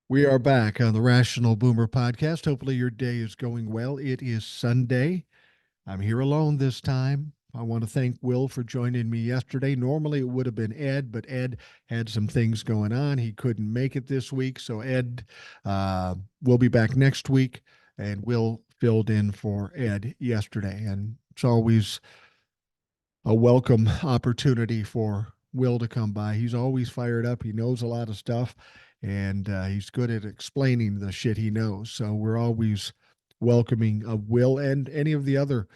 We are back on the Rational Boomer podcast. Hopefully, your day is going well. It is Sunday. I'm here alone this time. I want to thank Will for joining me yesterday. Normally, it would have been Ed, but Ed had some things going on. He couldn't make it this week. So, Ed will be back next week, and Will filled in for Ed yesterday. And it's always a welcome opportunity for Will to come by. He's always fired up. He knows a lot of stuff, and he's good at explaining the shit he knows. So we're always welcoming of Will and any of the other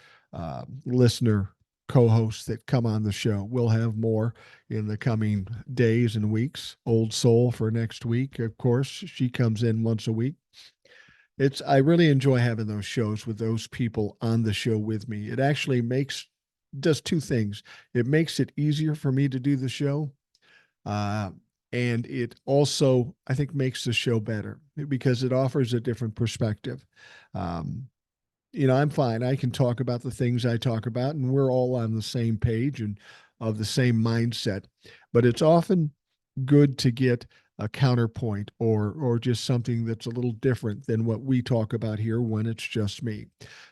listener co-hosts that come on the show. We'll have more in the coming days and weeks. Old Soul for next week, of course. She comes in once a week. It's I really enjoy having those shows with those people on the show with me. It actually makes does two things. It makes it easier for me to do the show, uh, and it also I think makes the show better because it offers a different perspective. Um, I'm fine. I can talk about the things I talk about, and we're all on the same page and of the same mindset. But it's often good to get a counterpoint or just something that's a little different than what we talk about here when it's just me.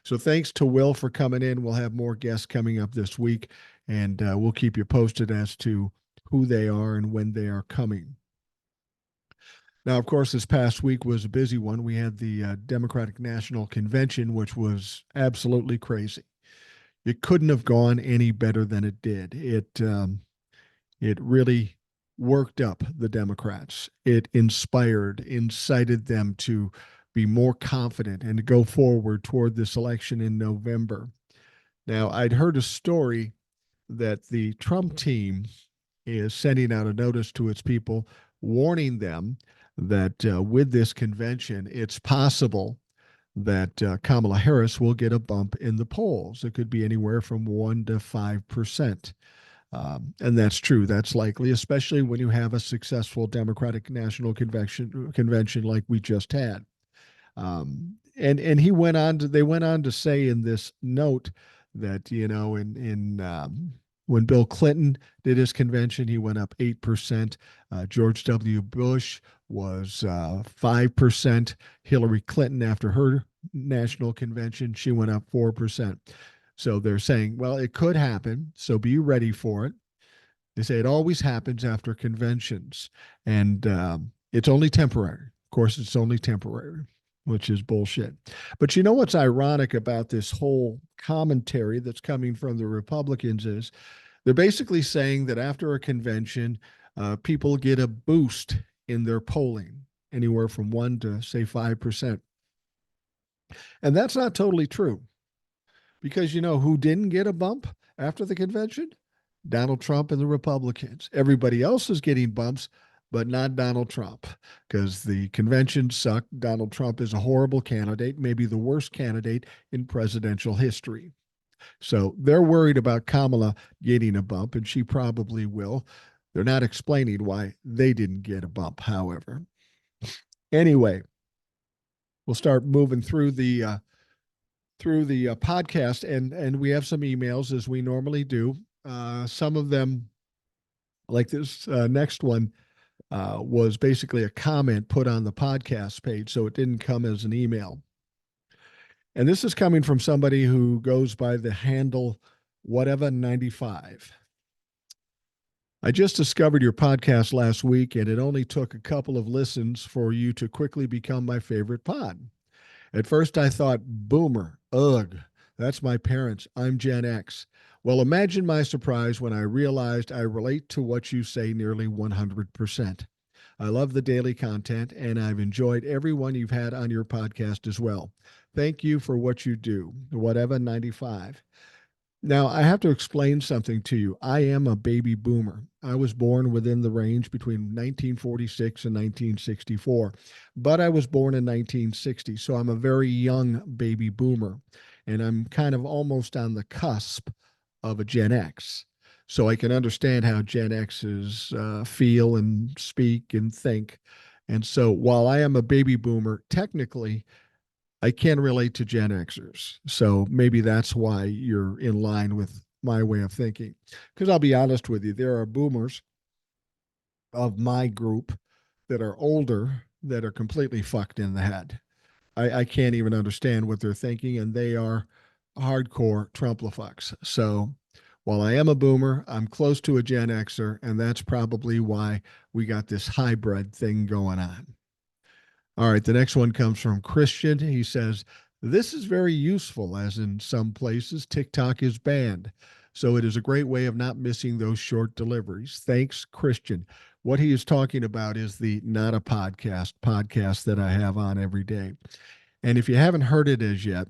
So thanks to Will for coming in. We'll have more guests coming up this week, and we'll keep you posted as to who they are and when they are coming. Now, of course, this past week was a busy one. We had the Democratic National Convention, which was absolutely crazy. It couldn't have gone any better than it did. It really worked up the Democrats. It incited them to be more confident and to go forward toward this election in November. Now, I'd heard a story that the Trump team is sending out a notice to its people warning them that with this convention, it's possible that Kamala Harris will get a bump in the polls. It could be anywhere from 1 to 5%. And that's true. That's likely, especially when you have a successful Democratic National Convention like we just had. And they went on to say in this note that in when Bill Clinton did his convention, he went up 8%. George W. Bush was 5%. Hillary Clinton, after her national convention, she went up 4%. So they're saying, well, it could happen. So be ready for it. They say it always happens after conventions, and it's only temporary. Of course, it's only temporary, which is bullshit. But you know what's ironic about this whole commentary that's coming from the Republicans is they're basically saying that after a convention, people get a boost in their polling, anywhere from 1 to, say, 5%. And that's not totally true because you know who didn't get a bump after the convention? Donald Trump and the Republicans. Everybody else is getting bumps, but not Donald Trump because the convention sucked. Donald Trump is a horrible candidate, maybe the worst candidate in presidential history. So they're worried about Kamala getting a bump, and she probably will. They're not explaining why they didn't get a bump, however. Anyway, we'll start moving through the podcast, and we have some emails as we normally do. Some of them, like this next one, was basically a comment put on the podcast page, so it didn't come as an email. And this is coming from somebody who goes by the handle whatever95. I just discovered your podcast last week, and it only took a couple of listens for you to quickly become my favorite pod. At first, I thought, boomer, ugh, that's my parents. I'm Gen X. Well, imagine my surprise when I realized I relate to what you say nearly 100%. I love the daily content, and I've enjoyed everyone you've had on your podcast as well. Thank you for what you do. Whatever 95. Now, I have to explain something to you. I am a baby boomer. I was born within the range between 1946 and 1964, but I was born in 1960, so I'm a very young baby boomer, and I'm kind of almost on the cusp of a Gen X. So I can understand how Gen X's feel and speak and think. And so while I am a baby boomer, technically, I can relate to Gen Xers. So maybe that's why you're in line with my way of thinking. Because I'll be honest with you, there are boomers of my group that are older that are completely fucked in the head. I can't even understand what they're thinking, and they are hardcore Trumplafucks. So while I am a boomer, I'm close to a Gen Xer, and that's probably why we got this hybrid thing going on. All right, the next one comes from Christian. He says, this is very useful, as in some places TikTok is banned. So it is a great way of not missing those short deliveries. Thanks, Christian. What he is talking about is the Not a podcast that I have on every day. And if you haven't heard it as yet,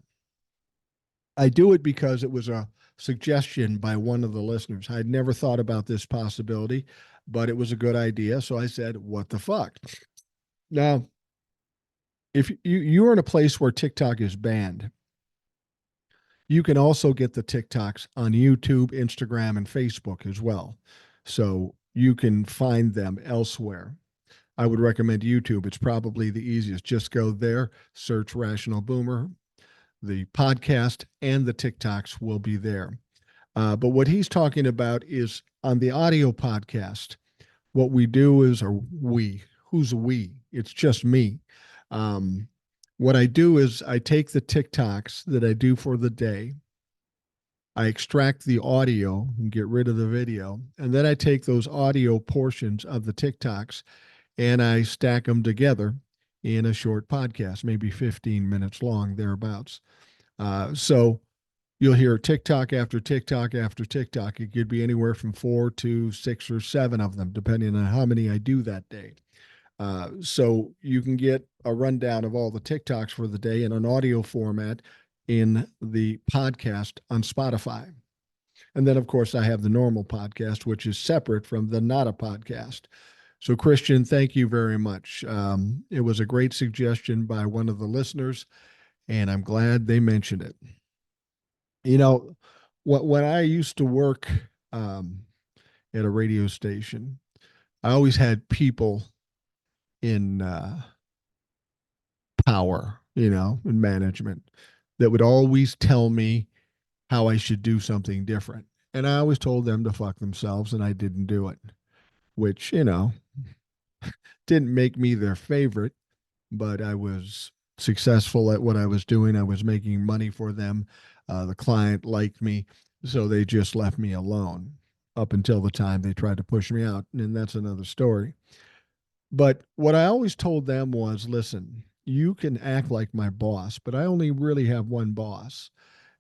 I do it because it was a suggestion by one of the listeners. I'd never thought about this possibility, but it was a good idea. So I said, what the fuck? Now, if you're in a place where TikTok is banned, you can also get the TikToks on YouTube, Instagram, and Facebook as well. So you can find them elsewhere. I would recommend YouTube. It's probably the easiest. Just go there, search Rational Boomer. The podcast and the TikToks will be there. But what he's talking about is on the audio podcast, what we do is, or we, who's we? It's just me. What I do is I take the TikToks that I do for the day, I extract the audio and get rid of the video, and then I take those audio portions of the TikToks and I stack them together in a short podcast, maybe 15 minutes long, thereabouts. So you'll hear TikTok after TikTok after TikTok. It could be anywhere from 4 to 6 or 7 of them, depending on how many I do that day. So you can get a rundown of all the TikToks for the day in an audio format in the podcast on Spotify. And then, of course, I have the normal podcast, which is separate from the Not a Podcast. So, Christian, thank you very much. It was a great suggestion by one of the listeners, and I'm glad they mentioned it. You know, when I used to work at a radio station, I always had people in power, in management that would always tell me how I should do something different. And I always told them to fuck themselves, and I didn't do it, which, didn't make me their favorite, but I was successful at what I was doing. I was making money for them. The client liked me, so they just left me alone up until the time they tried to push me out. And that's another story. But what I always told them was, listen, you can act like my boss, but I only really have one boss.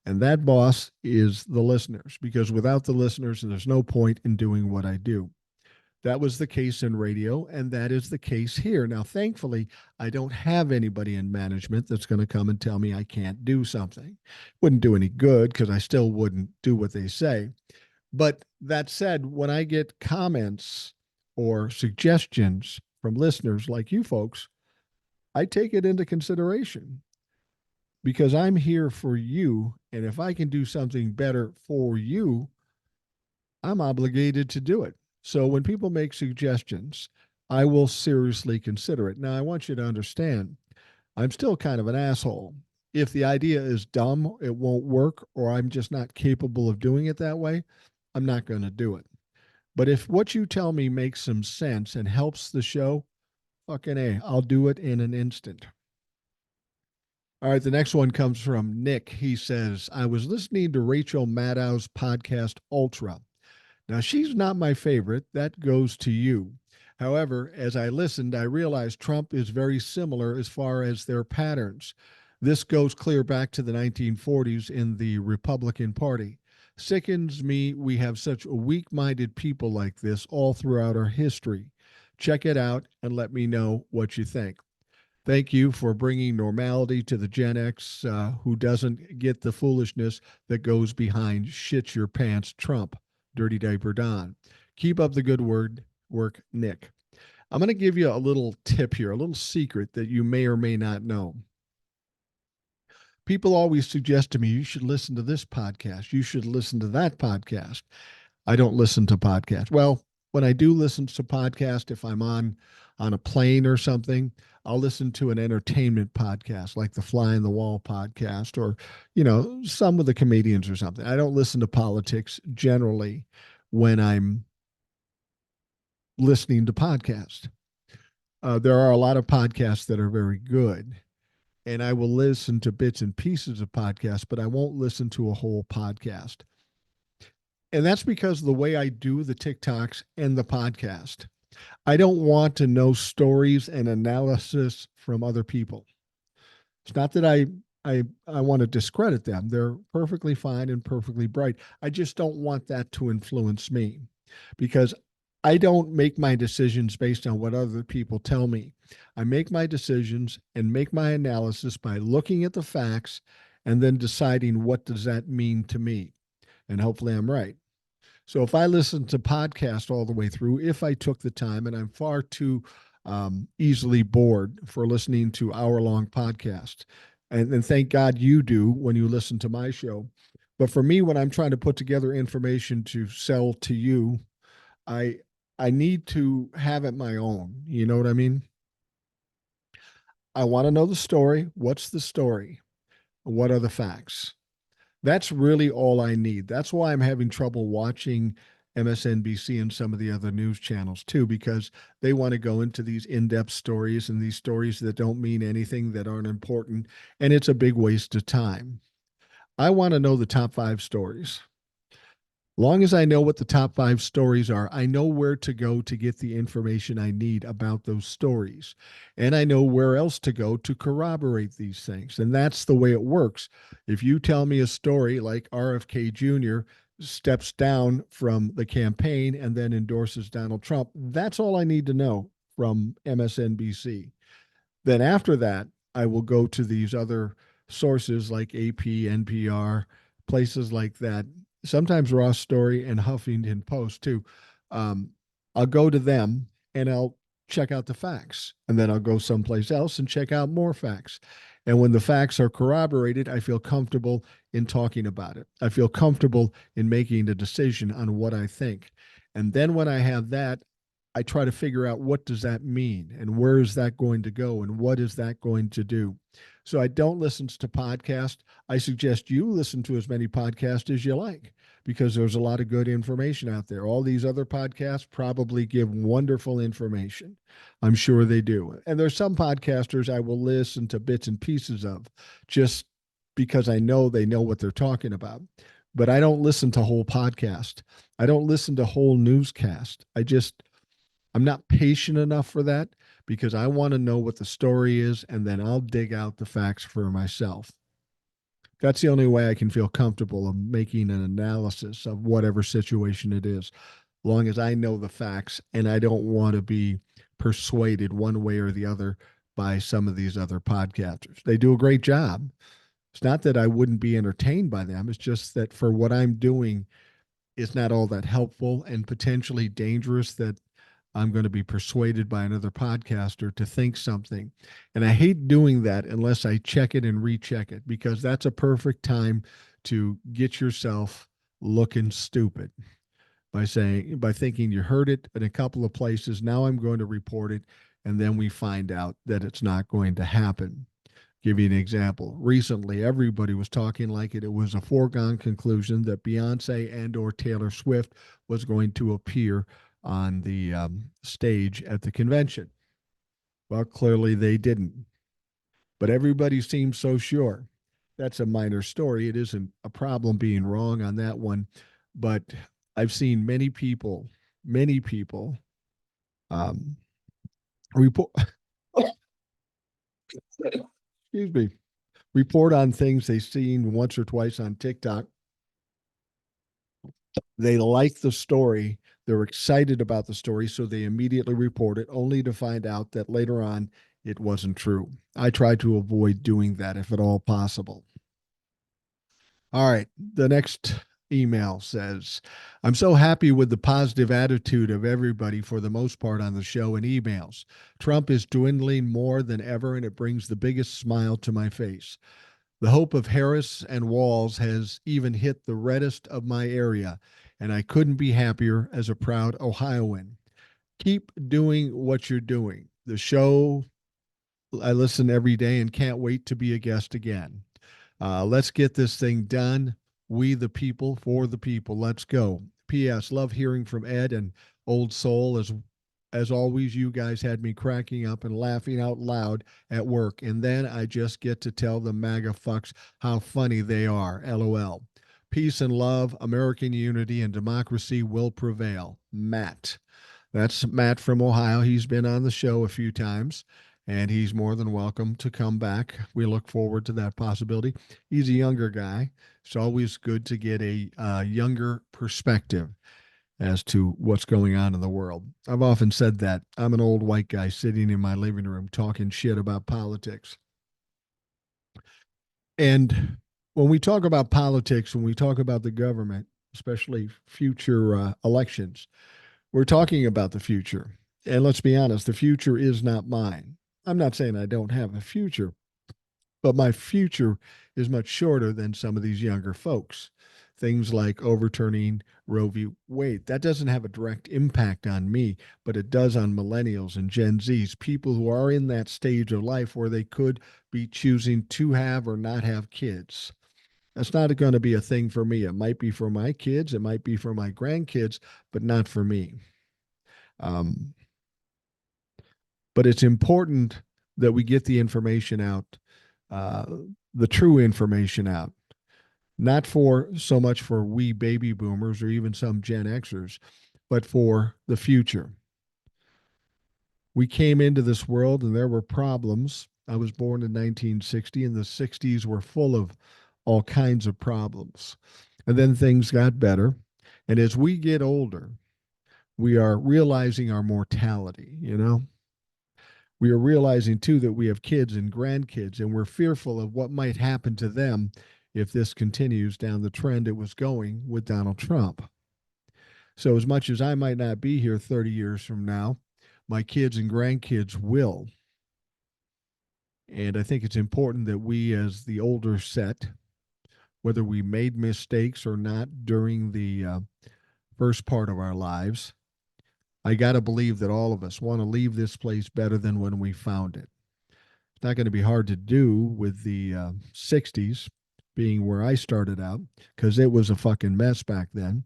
And that boss is the listeners, because without the listeners, there's no point in doing what I do. That was the case in radio, and that is the case here. Now, thankfully, I don't have anybody in management that's going to come and tell me I can't do something. Wouldn't do any good because I still wouldn't do what they say. But that said, when I get comments or suggestions from listeners like you folks, I take it into consideration because I'm here for you. And if I can do something better for you, I'm obligated to do it. So when people make suggestions, I will seriously consider it. Now, I want you to understand, I'm still kind of an asshole. If the idea is dumb, it won't work, or I'm just not capable of doing it that way, I'm not going to do it. But if what you tell me makes some sense and helps the show, fucking A, I'll do it in an instant. All right, the next one comes from Nick. He says, I was listening to Rachel Maddow's podcast, Ultra. Now, she's not my favorite. That goes to you. However, as I listened, I realized Trump is very similar as far as their patterns. This goes clear back to the 1940s in the Republican Party. Sickens me we have such weak-minded people like this all throughout our history. Check it out and let me know what you think. Thank you for bringing normality to the Gen X who doesn't get the foolishness that goes behind shit your pants Trump. Dirty Diaper Don. Keep up the good work, Nick. I'm going to give you a little tip here, a little secret that you may or may not know. People always suggest to me, you should listen to this podcast. You should listen to that podcast. I don't listen to podcasts. Well, when I do listen to podcast, if I'm on a plane or something, I'll listen to an entertainment podcast like the Fly on the Wall podcast or, some of the comedians or something. I don't listen to politics generally when I'm listening to podcasts. There are a lot of podcasts that are very good, and I will listen to bits and pieces of podcasts, but I won't listen to a whole podcast. And that's because of the way I do the TikToks and the podcast. I don't want to know stories and analysis from other people. It's not that I want to discredit them. They're perfectly fine and perfectly bright. I just don't want that to influence me because I don't make my decisions based on what other people tell me. I make my decisions and make my analysis by looking at the facts and then deciding what does that mean to me. And hopefully I'm right. So if I listen to podcast all the way through, if I took the time, and I'm far too easily bored for listening to hour-long podcasts, and thank God you do when you listen to my show. But for me, when I'm trying to put together information to sell to you, I I need to have it my own. You know what I mean? I want to know the story. What's the story? What are the facts? That's really all I need. That's why I'm having trouble watching MSNBC and some of the other news channels too, because they want to go into these in depth stories and these stories that don't mean anything, that aren't important. And it's a big waste of time. I want to know the top five stories. Long as I know what the top five stories are, I know where to go to get the information I need about those stories. And I know where else to go to corroborate these things. And that's the way it works. If you tell me a story like RFK Jr. steps down from the campaign and then endorses Donald Trump, that's all I need to know from MSNBC. Then after that, I will go to these other sources like AP, NPR, places like that. Sometimes Ross Story and Huffington Post too. Um, I'll go to them and I'll check out the facts, and then I'll go someplace else and check out more facts. And when the facts are corroborated, I feel comfortable in talking about it. I feel comfortable in making a decision on what I think. And then when I have that, I try to figure out what does that mean and where is that going to go and what is that going to do. So I don't listen to podcasts. I suggest you listen to as many podcasts as you like because there's a lot of good information out there. All these other podcasts probably give wonderful information. I'm sure they do. And there's some podcasters I will listen to bits and pieces of just because I know they know what they're talking about. But I don't listen to whole podcast. I don't listen to whole newscast. I'm not patient enough for that because I want to know what the story is and then I'll dig out the facts for myself. That's the only way I can feel comfortable of making an analysis of whatever situation it is, long as I know the facts and I don't want to be persuaded one way or the other by some of these other podcasters. They do a great job. It's not that I wouldn't be entertained by them, it's just that for what I'm doing, it's not all that helpful and potentially dangerous that I'm going to be persuaded by another podcaster to think something. And I hate doing that unless I check it and recheck it because that's a perfect time to get yourself looking stupid by thinking you heard it in a couple of places. Now I'm going to report it. And then we find out that it's not going to happen. Give you an example. Recently, everybody was talking like it was a foregone conclusion that Beyonce and or Taylor Swift was going to appear on the stage at the convention. Well, clearly they didn't, but everybody seems so sure. That's a minor story. It isn't a problem being wrong on that one, but I've seen many people um, report, excuse me, report on things they've seen once or twice on TikTok. They like the story. They're excited about the story, so they immediately report it, only to find out that later on it wasn't true. I try to avoid doing that if at all possible. All right. The next email says, I'm so happy with the positive attitude of everybody for the most part on the show and emails. Trump is dwindling more than ever, and it brings the biggest smile to my face. The hope of Harris and Walls has even hit the reddest of my area, and I couldn't be happier as a proud Ohioan. Keep doing what you're doing. The show, I listen every day and can't wait to be a guest again. Let's get this thing done. We the people for the people. Let's go. P.S. Love hearing from Ed and Old Soul as As always, you guys had me cracking up and laughing out loud at work. And then I just get to tell the MAGA fucks how funny they are. LOL. Peace and love, American unity, and democracy will prevail. Matt. That's Matt from Ohio. He's been on the show a few times, and he's more than welcome to come back. We look forward to that possibility. He's a younger guy. It's always good to get a younger perspective as to what's going on in the world. I've often said that I'm an old white guy sitting in my living room talking shit about politics. And when we talk about politics, when we talk about the government, especially future elections, we're talking about the future. And let's be honest, the future is not mine. I'm not saying I don't have a future, but my future is much shorter than some of these younger folks. Things like overturning Roe v. Wade. That doesn't have a direct impact on me, but it does on millennials and Gen Zs, people who are in that stage of life where they could be choosing to have or not have kids. That's not going to be a thing for me. It might be for my kids, it might be for my grandkids, but not for me. Um, but it's important that we get the information out, uh, the true information out, not for so much for we baby boomers or even some Gen Xers, but for the future. We came into this world and there were problems. I was born in 1960, and the 60s were full of all kinds of problems. And then things got better. And as we get older, we are realizing our mortality, you know? We are realizing too that we have kids and grandkids, and we're fearful of what might happen to them if this continues down the trend it was going with Donald Trump. So, as much as I might not be here 30 years from now, my kids and grandkids will. And I think it's important that we, as the older set, whether we made mistakes or not during the first part of our lives, I got to believe that all of us want to leave this place better than when we found it. It's not going to be hard to do with the 60s being where I started out because it was a fucking mess back then.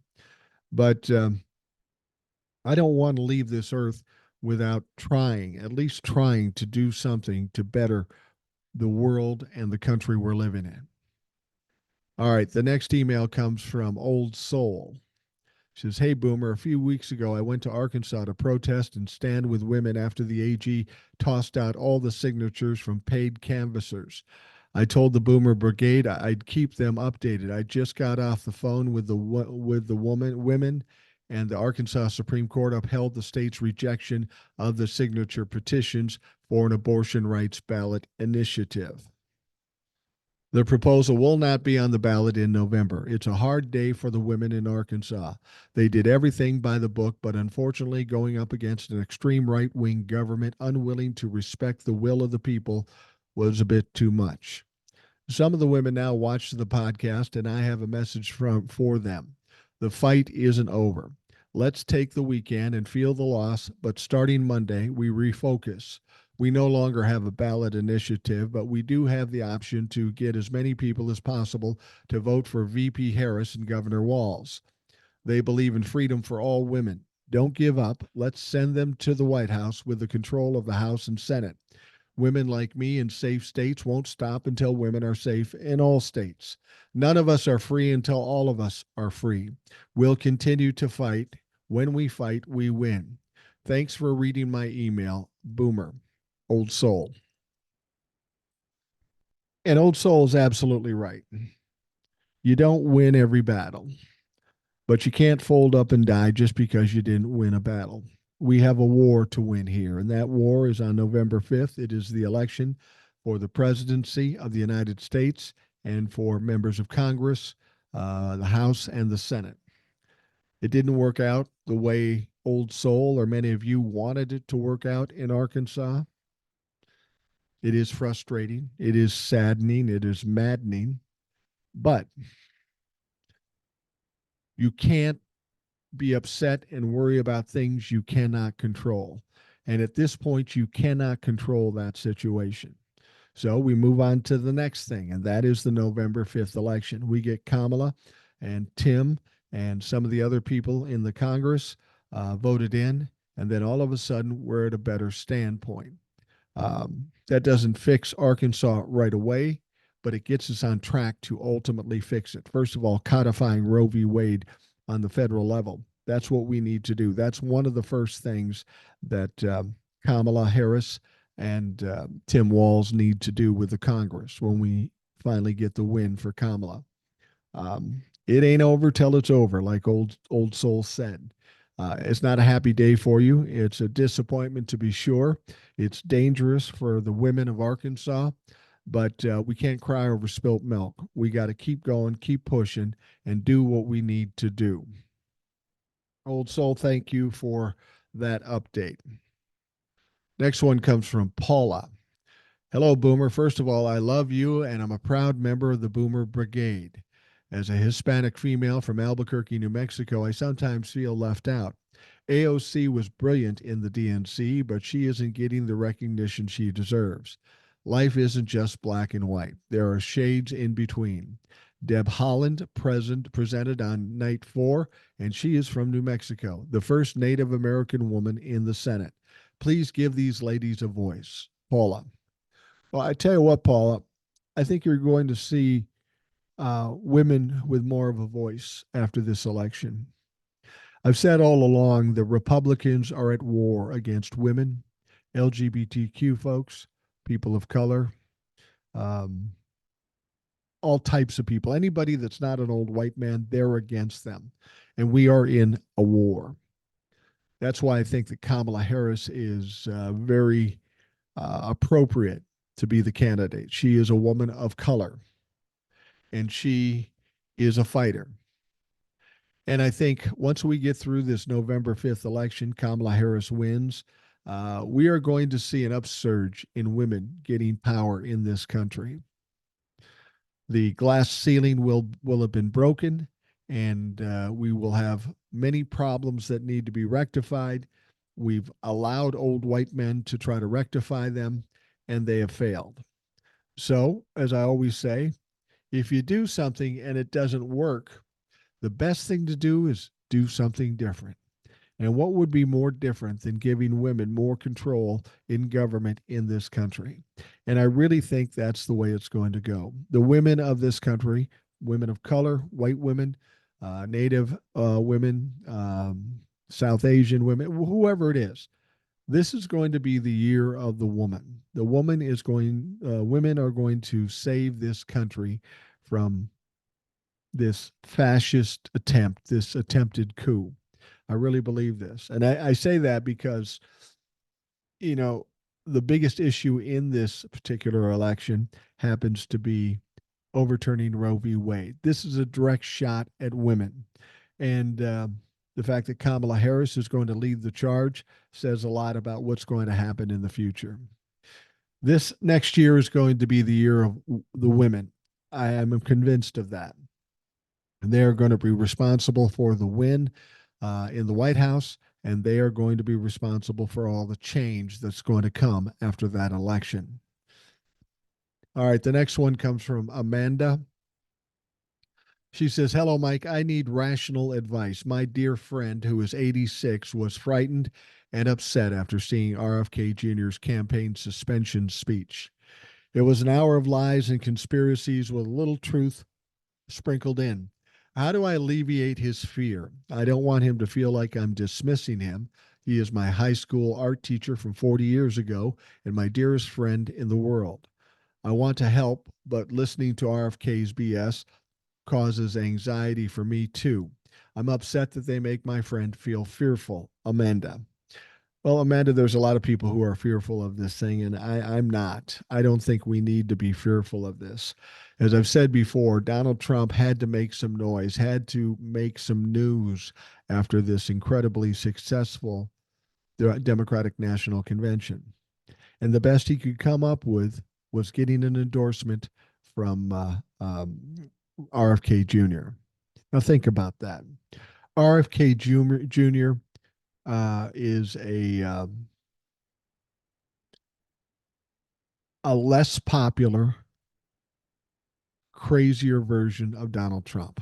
But I don't want to leave this earth without trying, at least trying to do something to better the world and the country we're living in. All right, the next email comes from Old Soul. She says, "Hey, Boomer, a few weeks ago, I went to Arkansas to protest and stand with women after the AG tossed out all the signatures from paid canvassers. I told the Boomer Brigade I'd keep them updated. I just got off the phone with the women, and the Arkansas Supreme Court upheld the state's rejection of the signature petitions for an abortion rights ballot initiative. The proposal will not be on the ballot in November. It's a hard day for the women in Arkansas. They did everything by the book, but unfortunately, going up against an extreme right wing government unwilling to respect the will of the people was a bit too much. Some of the women now watch the podcast, and I have a message for them. The fight isn't over. Let's take the weekend and feel the loss, but starting Monday, we refocus. We no longer have a ballot initiative, but we do have the option to get as many people as possible to vote for VP Harris and Governor Walz. They believe in freedom for all women. Don't give up. Let's send them to the White House with the control of the House and Senate. Women like me in safe states won't stop until women are safe in all states. None of us are free until all of us are free. We'll continue to fight. When we fight, we win. Thanks for reading my email, Boomer." Old Soul. And Old Soul is absolutely right. You don't win every battle, but you can't fold up and die just because you didn't win a battle. We have a war to win here, and that war is on November 5th. It is the election for the presidency of the United States and for members of Congress, the House, and the Senate. It didn't work out the way Old Soul or many of you wanted it to work out in Arkansas. It is frustrating. It is saddening. It is maddening. But you can't be upset and worry about things you cannot control. And at this point, you cannot control that situation. So we move on to the next thing, and that is the November 5th election. We get Kamala and Tim and some of the other people in the Congress voted in, And then all of a sudden, we're at a better standpoint. That doesn't fix Arkansas right away, but it gets us on track to ultimately fix it. First of all, codifying Roe v. Wade on the federal level. That's what we need to do. That's one of the first things that Kamala Harris and Tim Walz need to do with the Congress when we finally get the win for Kamala. It ain't over till it's over, like old soul said. It's not a happy day for you. It's a disappointment to be sure. It's dangerous for the women of Arkansas, but we can't cry over spilt milk. We got to keep going, keep pushing, and do what we need to do. Old soul, thank you for that update. Next one comes from Paula. Hello, Boomer. First of all, I love you, and I'm a proud member of the Boomer Brigade. As a Hispanic female from Albuquerque, New Mexico, I sometimes feel left out. AOC was brilliant in the DNC, but she isn't getting the recognition she deserves. Life isn't just black and white, there are shades in between. Deb Haaland presented on night 4, and she is from New Mexico, the first Native American woman in the Senate. Please give these ladies a voice. Paula. Well, I tell you what, Paula, I think you're going to see women with more of a voice after this election. I've said all along the Republicans are at war against women, LGBTQ folks, people of color, um, all types of people. Anybody that's not an old white man, they're against them. And we are in a war. That's why I think that Kamala Harris is very appropriate to be the candidate. She is a woman of color and she is a fighter. And I think once we get through this November 5th election, Kamala Harris wins. We are going to see an upsurge in women getting power in this country. The glass ceiling will have been broken, and we will have many problems that need to be rectified. We've allowed old white men to try to rectify them, and they have failed. So, as I always say, if you do something and it doesn't work, the best thing to do is do something different. And what would be more different than giving women more control in government in this country? And I really think that's the way it's going to go. The women of this country, women of color, white women, Native women, South Asian women, whoever it is, this is going to be the year of the woman. The woman is going, women are going to save this country from this fascist attempt, this attempted coup. I really believe this. And I say that because, you know, the biggest issue in this particular election happens to be overturning Roe v. Wade. This is a direct shot at women. And the fact that Kamala Harris is going to lead the charge says a lot about what's going to happen in the future. This next year is going to be the year of the women. I am convinced of that. And they are going to be responsible for the win in the White House, and they are going to be responsible for all the change that's going to come after that election. All right, the next one comes from Amanda. She says, Hello, Mike. I need rational advice. My dear friend, who is 86, was frightened and upset after seeing RFK Jr.'s campaign suspension speech. It was an hour of lies and conspiracies with a little truth sprinkled in. How do I alleviate his fear? I don't want him to feel like I'm dismissing him. He is my high school art teacher from 40 years ago and my dearest friend in the world. I want to help, but listening to RFK's BS causes anxiety for me too. I'm upset that they make my friend feel fearful. Amanda. Well, Amanda, there's a lot of people who are fearful of this thing, and I'm not. I don't think we need to be fearful of this. As I've said before, Donald Trump had to make some noise, had to make some news after this incredibly successful Democratic National Convention. And the best he could come up with was getting an endorsement from RFK Jr. Now, think about that. RFK Jr. Is a less popular, crazier version of Donald Trump.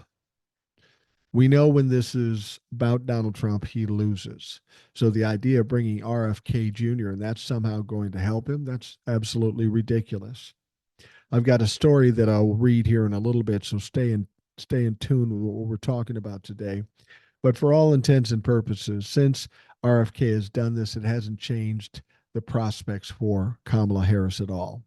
We know when this is about Donald Trump, he loses. So the idea of bringing RFK Jr. and that's somehow going to help him, that's absolutely ridiculous. I've got a story that I'll read here in a little bit, so stay in tune with what we're talking about today. But for all intents and purposes, since RFK has done this, it hasn't changed the prospects for Kamala Harris at all.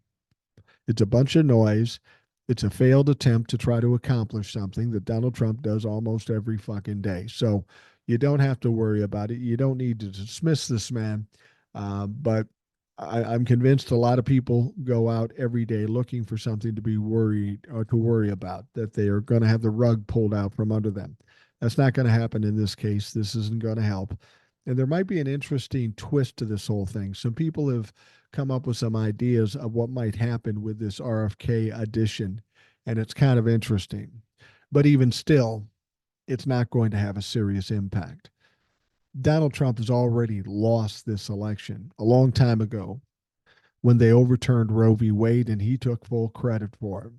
It's a bunch of noise. It's a failed attempt to try to accomplish something that Donald Trump does almost every fucking day. So you don't have to worry about it. You don't need to dismiss this man. But I'm convinced a lot of people go out every day looking for something to be worried or to worry about, that they are going to have the rug pulled out from under them. That's not going to happen in this case. This isn't going to help. And there might be an interesting twist to this whole thing. Some people have come up with some ideas of what might happen with this RFK addition, and it's kind of interesting. But even still, it's not going to have a serious impact. Donald Trump has already lost this election a long time ago when they overturned Roe v. Wade and he took full credit for it.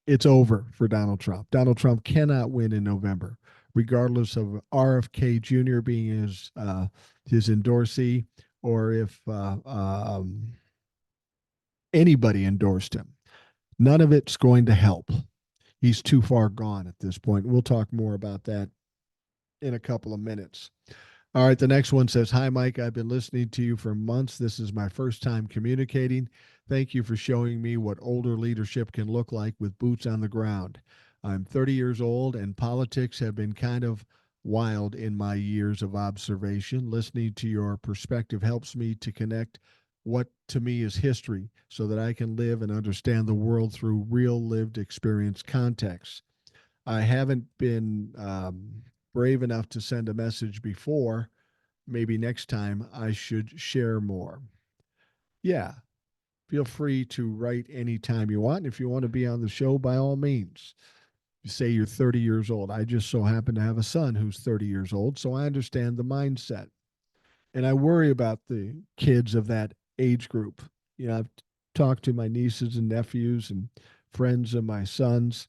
It's over for Donald Trump. Donald Trump cannot win in November, regardless of RFK Jr. being his endorsee or if anybody endorsed him. None of it's going to help. He's too far gone at this point. We'll talk more about that in a couple of minutes. All right, the next one says, "Hi, Mike. I've been listening to you for months. This is my first time communicating. Thank you for showing me what older leadership can look like with boots on the ground. I'm 30 years old, and politics have been kind of wild in my years of observation. Listening to your perspective helps me to connect what to me is history so that I can live and understand the world through real lived experience context. I haven't been brave enough to send a message before. Maybe next time I should share more." Yeah, feel free to write anytime you want. If you want to be on the show, by all means. You say you're 30 years old. I just so happen to have a son who's 30 years old, so I understand the mindset. And I worry about the kids of that age group. I've talked to my nieces and nephews and friends of my sons.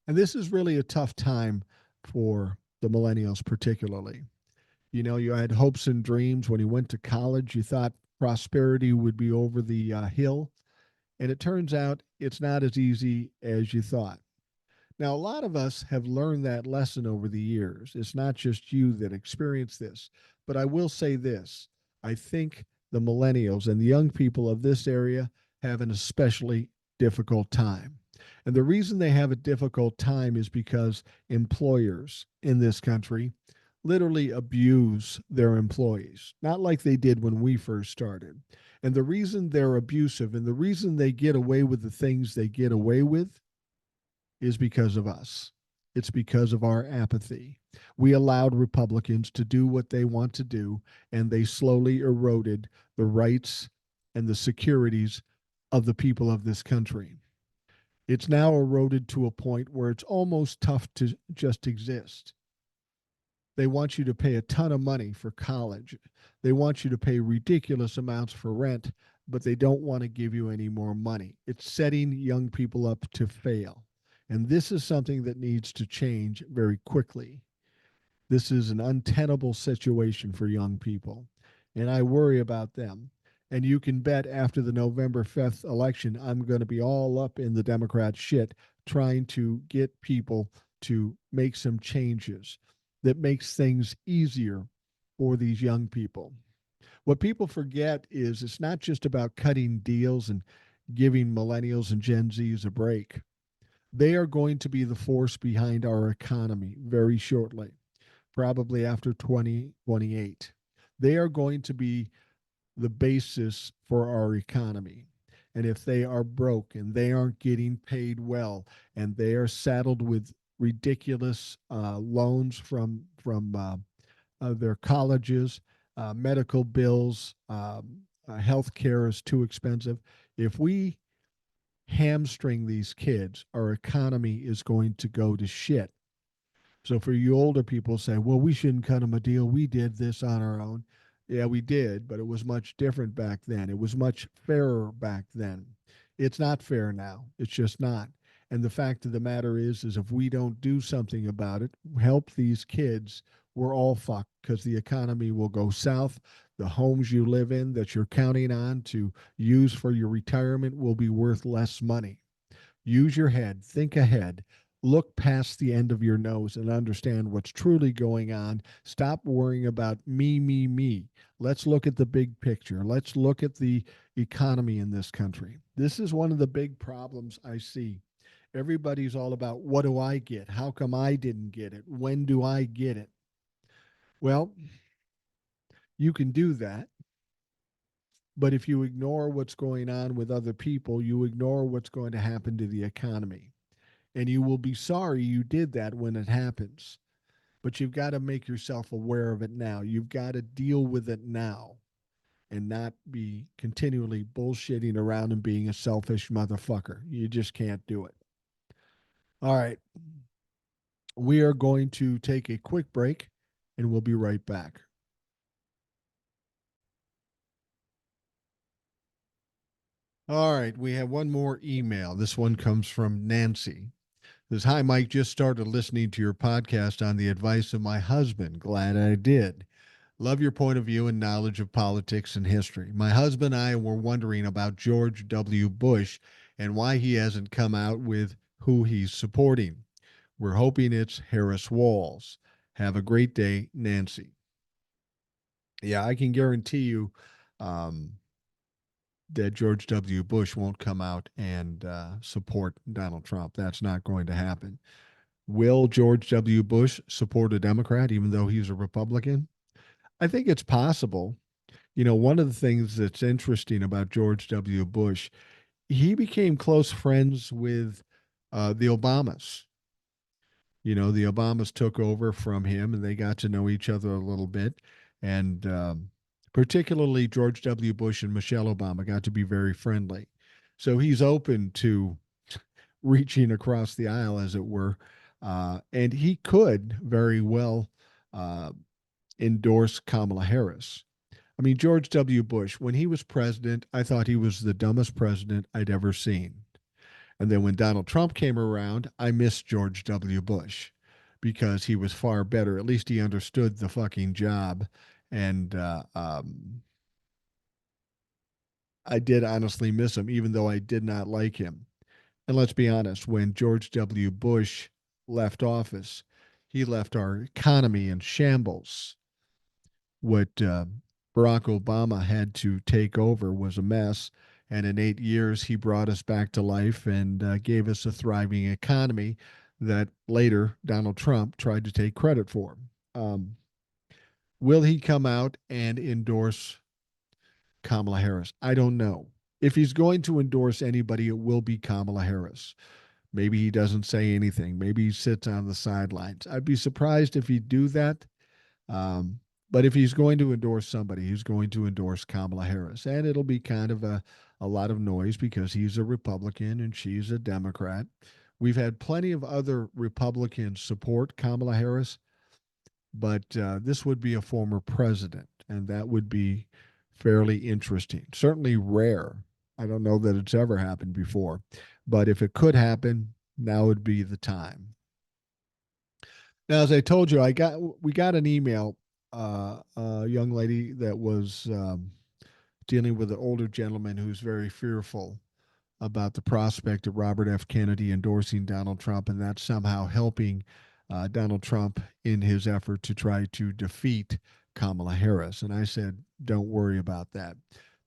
And this is really a tough time for the millennials, particularly. You had hopes and dreams when you went to college. You thought prosperity would be over the hill. And it turns out it's not as easy as you thought. Now, a lot of us have learned that lesson over the years. It's not just you that experienced this. But I will say this: I think the millennials and the young people of this area have an especially difficult time. And the reason they have a difficult time is because employers in this country literally abuse their employees, not like they did when we first started. And the reason they're abusive and the reason they get away with the things they get away with is because of us. It's because of our apathy. We allowed Republicans to do what they want to do, and they slowly eroded the rights and the securities of the people of this country. It's now eroded to a point where it's almost tough to just exist. They want you to pay a ton of money for college. They want you to pay ridiculous amounts for rent, but they don't want to give you any more money. It's setting young people up to fail. And this is something that needs to change very quickly. This is an untenable situation for young people, and I worry about them. And you can bet after the November 5th election, I'm going to be all up in the Democrat shit trying to get people to make some changes that makes things easier for these young people. What people forget is it's not just about cutting deals and giving millennials and Gen Zs a break. They are going to be the force behind our economy very shortly, probably after 2028. They are going to be the basis for our economy. And if they are broke and they aren't getting paid well and they are saddled with ridiculous loans from their colleges, medical bills, health care is too expensive. If we hamstring these kids, our economy is going to go to shit. So for you older people say, well, we shouldn't cut them a deal. We did this on our own. Yeah, we did, but it was much different back then. It was much fairer back then. It's not fair now. It's just not. And the fact of the matter is if we don't do something about it, help these kids, we're all fucked because the economy will go south. The homes you live in that you're counting on to use for your retirement will be worth less money. Use your head, think ahead, look past the end of your nose and understand what's truly going on. Stop worrying about me, me, me. Let's look at the big picture. Let's look at the economy in this country. This is one of the big problems I see. Everybody's all about what do I get? How come I didn't get it? When do I get it? Well, you can do that. But if you ignore what's going on with other people, you ignore what's going to happen to the economy. And you will be sorry you did that when it happens. But you've got to make yourself aware of it now. You've got to deal with it now and not be continually bullshitting around and being a selfish motherfucker. You just can't do it. All right. We are going to take a quick break and we'll be right back. All right. We have one more email. This one comes from Nancy. Says, hi, Mike. Just started listening to your podcast on the advice of my husband. Glad I did. Love your point of view and knowledge of politics and history. My husband and I were wondering about George W. Bush and why he hasn't come out with who he's supporting. We're hoping it's Harris Walls. Have a great day, Nancy. Yeah, I can guarantee you um, that George W. Bush won't come out and support Donald Trump. That's not going to happen. Will George W. Bush support a Democrat even though he's a Republican? I think it's possible. You know, one of the things that's interesting about George W. Bush, he became close friends with the Obamas. You know, the Obamas took over from him and they got to know each other a little bit. And particularly George W. Bush and Michelle Obama got to be very friendly. So he's open to reaching across the aisle, as it were. And he could very well uh, endorse Kamala Harris. I mean, George W. Bush, when he was president, I thought he was the dumbest president I'd ever seen. And then when Donald Trump came around, I missed George W. Bush because he was far better. At least he understood the fucking job. And I did honestly miss him, even though I did not like him. And let's be honest, when George W. Bush left office, he left our economy in shambles. What Barack Obama had to take over was a mess. And in 8 years, he brought us back to life and gave us a thriving economy that later Donald Trump tried to take credit for. Um, will he come out and endorse Kamala Harris? I don't know. If he's going to endorse anybody, it will be Kamala Harris. Maybe he doesn't say anything. Maybe he sits on the sidelines. I'd be surprised if he'd do that. Um, but if he's going to endorse somebody, he's going to endorse Kamala Harris. And it'll be kind of a lot of noise because he's a Republican and she's a Democrat. We've had plenty of other Republicans support Kamala Harris, but this would be a former president, and that would be fairly interesting. Certainly rare. I don't know that it's ever happened before, but if it could happen, now would be the time. Now, as I told you, we got an email, a young lady that was dealing with an older gentleman who's very fearful about the prospect of Robert F. Kennedy endorsing Donald Trump and that somehow helping Donald Trump in his effort to try to defeat Kamala Harris. And I said, don't worry about that.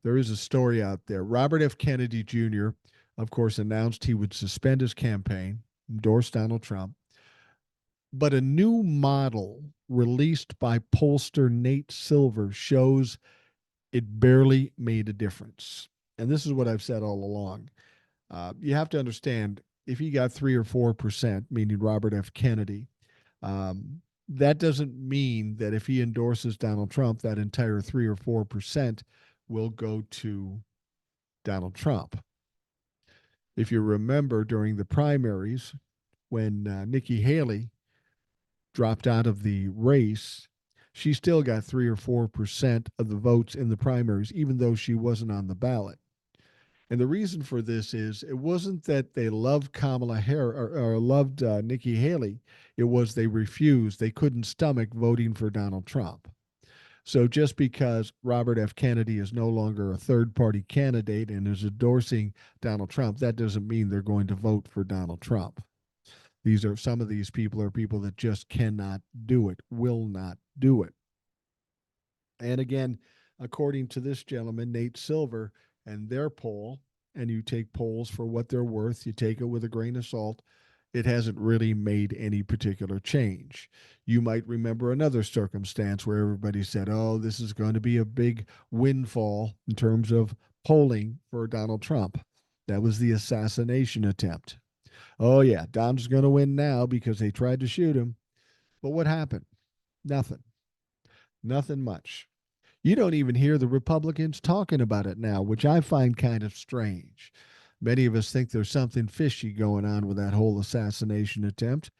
There is a story out there. Robert F. Kennedy Jr., of course, announced he would suspend his campaign, endorse Donald Trump. But a new model released by pollster Nate Silver shows it barely made a difference. And this is what I've said all along. You have to understand if he got 3 or 4%, meaning Robert F. Kennedy, that doesn't mean that if he endorses Donald Trump, that entire 3 or 4% will go to Donald Trump. If you remember during the primaries, when Nikki Haley dropped out of the race, she still got 3 or 4% of the votes in the primaries, even though she wasn't on the ballot. And the reason for this is it wasn't that they loved Kamala Harris or loved Nikki Haley. It was they refused. They couldn't stomach voting for Donald Trump. So just because Robert F. Kennedy is no longer a third party candidate and is endorsing Donald Trump, that doesn't mean they're going to vote for Donald Trump. These are some of these people are people that just cannot do it, will not do it. And again, according to this gentleman, Nate Silver, and their poll, and you take polls for what they're worth, you take it with a grain of salt, it hasn't really made any particular change. You might remember another circumstance where everybody said, oh, this is going to be a big windfall in terms of polling for Donald Trump. That was the assassination attempt. Oh, yeah, Don's going to win now because they tried to shoot him. But what happened? Nothing. Nothing much. You don't even hear the Republicans talking about it now, which I find kind of strange. Many of us think there's something fishy going on with that whole assassination attempt.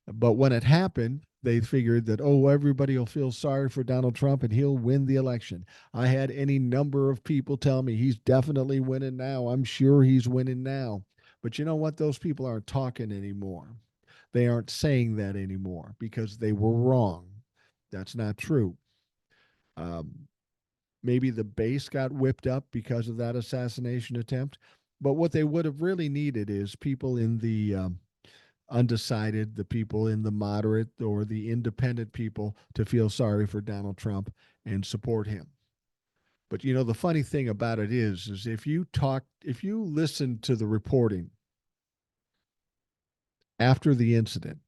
But when it happened, they figured that, oh, everybody will feel sorry for Donald Trump and he'll win the election. I had any number of people tell me he's definitely winning now. I'm sure he's winning now. But you know what? Those people aren't talking anymore. They aren't saying that anymore because they were wrong. That's not true. Um, Maybe the base got whipped up because of that assassination attempt. But what they would have really needed is people in the undecided, the people in the moderate or the independent people to feel sorry for Donald Trump and support him. But you know, the funny thing about it is if you listen to the reporting after the incident,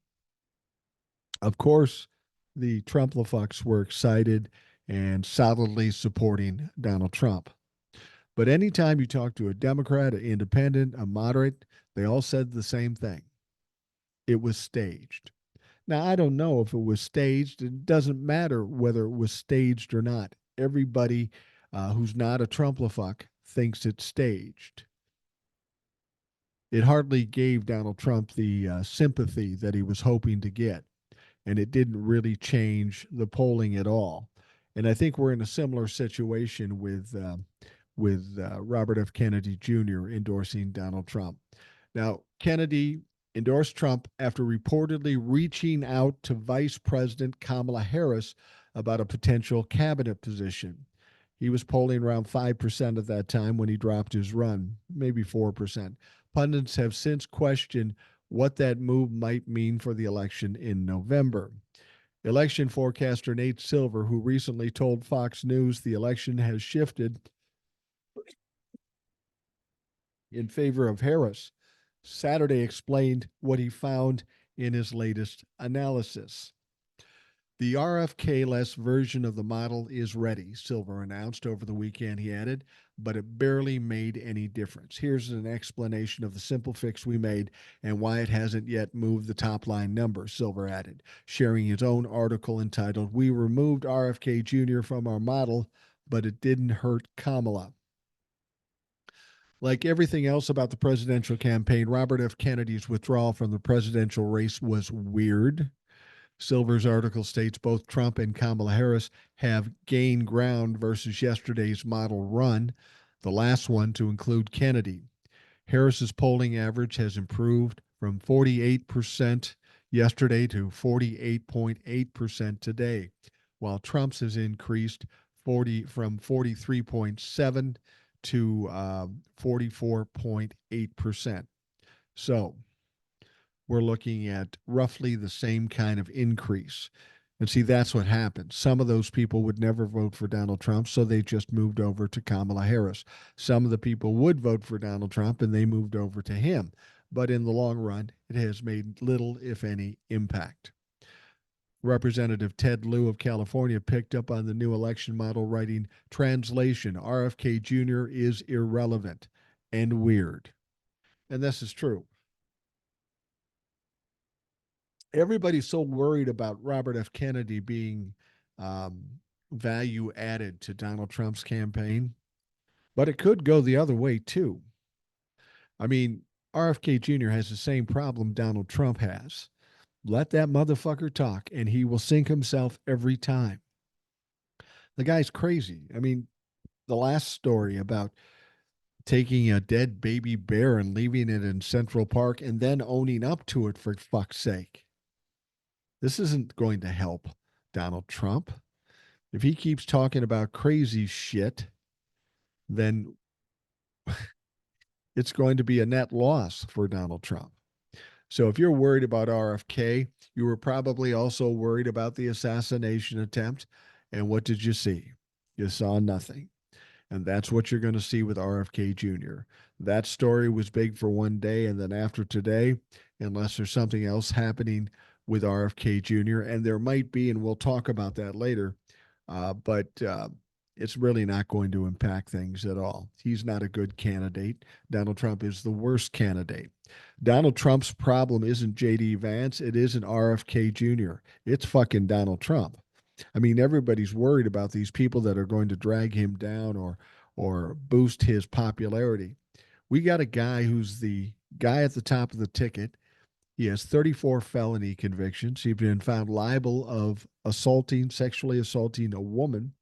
of course, the Trump-la-fucks were excited and solidly supporting Donald Trump. But anytime you talk to a Democrat, an independent, a moderate, they all said the same thing. It was staged. Now, I don't know if it was staged. It doesn't matter whether it was staged or not. Everybody who's not a Trump-la-fuck thinks it's staged. It hardly gave Donald Trump the sympathy that he was hoping to get, and it didn't really change the polling at all. And I think we're in a similar situation with Robert F. Kennedy Jr. endorsing Donald Trump. Now, Kennedy endorsed Trump after reportedly reaching out to Vice President Kamala Harris about a potential cabinet position. He was polling around 5% at that time when he dropped his run, maybe 4%. Pundits have since questioned what that move might mean for the election in November. Election forecaster Nate Silver, who recently told Fox News the election has shifted in favor of Harris, Saturday explained what he found in his latest analysis. The RFK less version of the model is ready, Silver announced over the weekend, he added, but it barely made any difference. Here's an explanation of the simple fix we made and why it hasn't yet moved the top line number, Silver added, sharing his own article entitled, We Removed RFK Jr. from Our Model, but It Didn't Hurt Kamala. Like everything else about the presidential campaign, Robert F. Kennedy's withdrawal from the presidential race was weird. Silver's article states both Trump and Kamala Harris have gained ground versus yesterday's model run, the last one to include Kennedy. Harris's polling average has improved from 48% yesterday to 48.8% today, while Trump's has increased 40 from 43.7 to 44.8%. So we're looking at roughly the same kind of increase. And see, that's what happened. Some of those people would never vote for Donald Trump, so they just moved over to Kamala Harris. Some of the people would vote for Donald Trump, and they moved over to him. But in the long run, it has made little, if any, impact. Representative Ted Lieu of California picked up on the new election model, writing, Translation, RFK Jr. is irrelevant and weird. And this is true. Everybody's so worried about Robert F. Kennedy being um, value added to Donald Trump's campaign, but it could go the other way too. I mean, RFK Jr. has the same problem Donald Trump has. Let that motherfucker talk, and he will sink himself every time. The guy's crazy. I mean, the last story about taking a dead baby bear and leaving it in Central Park and then owning up to it, for fuck's sake. This isn't going to help Donald Trump. If he keeps talking about crazy shit, then it's going to be a net loss for Donald Trump. So if you're worried about RFK, you were probably also worried about the assassination attempt. And what did you see? You saw nothing. And that's what you're going to see with RFK Jr. That story was big for one day. And then after today, unless there's something else happening with RFK Jr., and there might be, and we'll talk about that later, but it's really not going to impact things at all. He's not a good candidate. Donald Trump is the worst candidate. Donald Trump's problem isn't J.D. Vance. It isn't RFK Jr. It's fucking Donald Trump. I mean, everybody's worried about these people that are going to drag him down or boost his popularity. We got a guy who's the guy at the top of the ticket. He has 34 felony convictions. He's been found liable of sexually assaulting a woman.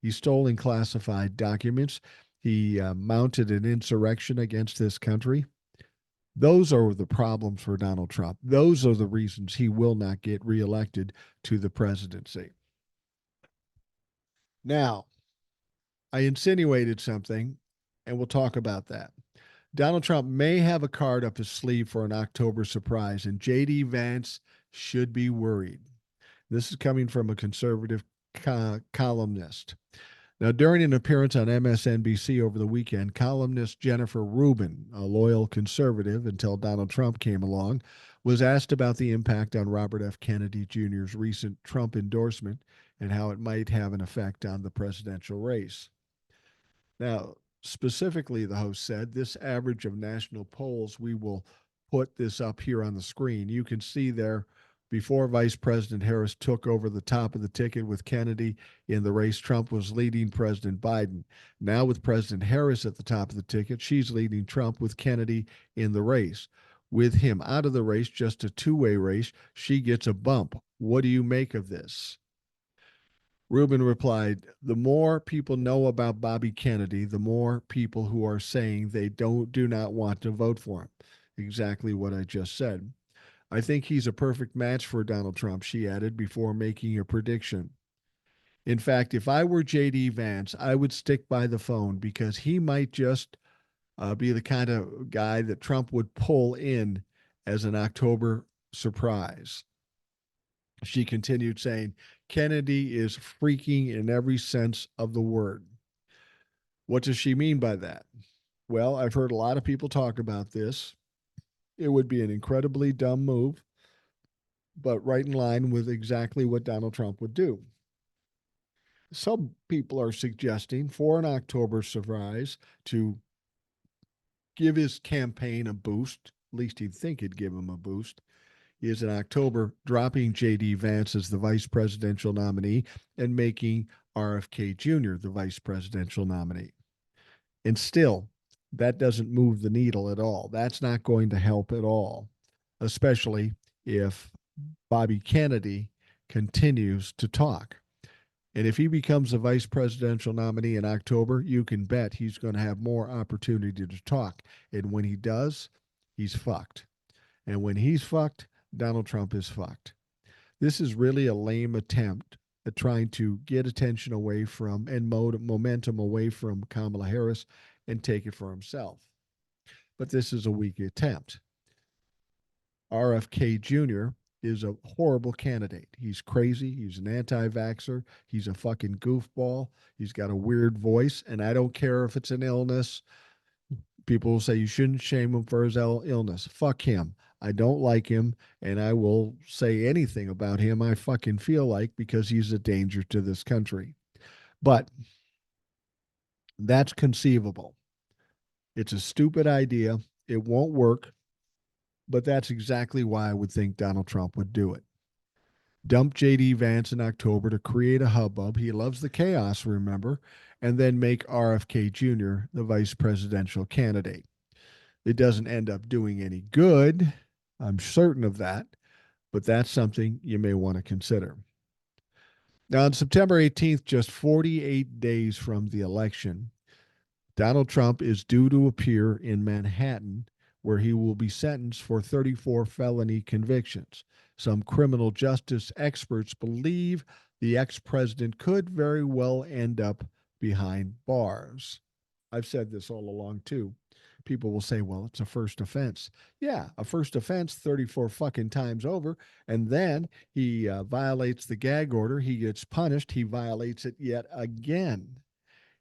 He stole classified documents. He mounted an insurrection against this country. Those are the problems for Donald Trump. Those are the reasons he will not get reelected to the presidency. Now, I insinuated something, and we'll talk about that. Donald Trump may have a card up his sleeve for an October surprise, and J.D. Vance should be worried. This is coming from a conservative columnist. Now, during an appearance on MSNBC over the weekend, columnist Jennifer Rubin, a loyal conservative until Donald Trump came along, was asked about the impact on Robert F. Kennedy Jr.'s recent Trump endorsement and how it might have an effect on the presidential race. Now, specifically, the host said, this average of national polls, we will put this up here on the screen. You can see there, before Vice President Harris took over the top of the ticket with Kennedy in the race, Trump was leading President Biden. Now, with President Harris at the top of the ticket, she's leading Trump with Kennedy in the race. With him out of the race, just a two-way race, she gets a bump. What do you make of this? Rubin replied, the more people know about Bobby Kennedy, the more people who are saying they do not want to vote for him. Exactly what I just said. I think he's a perfect match for Donald Trump, she added before making a prediction. In fact, if I were J.D. Vance, I would stick by the phone because he might just be the kind of guy that Trump would pull in as an October surprise. She continued saying, Kennedy is freaking in every sense of the word. What does she mean by that? Well, I've heard a lot of people talk about this. It would be an incredibly dumb move, but right in line with exactly what Donald Trump would do. Some people are suggesting for an October surprise to give his campaign a boost, at least he'd think it'd give him a boost, is in October dropping J.D. Vance as the vice presidential nominee and making RFK Jr. the vice presidential nominee. And still, that doesn't move the needle at all. That's not going to help at all, especially if Bobby Kennedy continues to talk. And if he becomes a vice presidential nominee in October, you can bet he's going to have more opportunity to talk. And when he does, he's fucked. And when he's fucked, Donald Trump is fucked. This is really a lame attempt at trying to get attention away from and momentum away from Kamala Harris and take it for himself. But this is a weak attempt. RFK Jr. is a horrible candidate. He's crazy. He's an anti-vaxxer. He's a fucking goofball. He's got a weird voice, and I don't care if it's an illness. People will say you shouldn't shame him for his illness. Fuck him. I don't like him, and I will say anything about him I fucking feel like because he's a danger to this country. But that's conceivable. It's a stupid idea. It won't work, but that's exactly why I would think Donald Trump would do it. Dump J.D. Vance in October to create a hubbub. He loves the chaos, remember, and then make RFK Jr. the vice presidential candidate. It doesn't end up doing any good. I'm certain of that, but that's something you may want to consider. Now, on September 18th, just 48 days from the election, Donald Trump is due to appear in Manhattan, where he will be sentenced for 34 felony convictions. Some criminal justice experts believe the ex president could very well end up behind bars. I've said this all along, too. People will say, well, it's a first offense. Yeah, a first offense 34 fucking times over. And then he violates the gag order. He gets punished. He violates it yet again.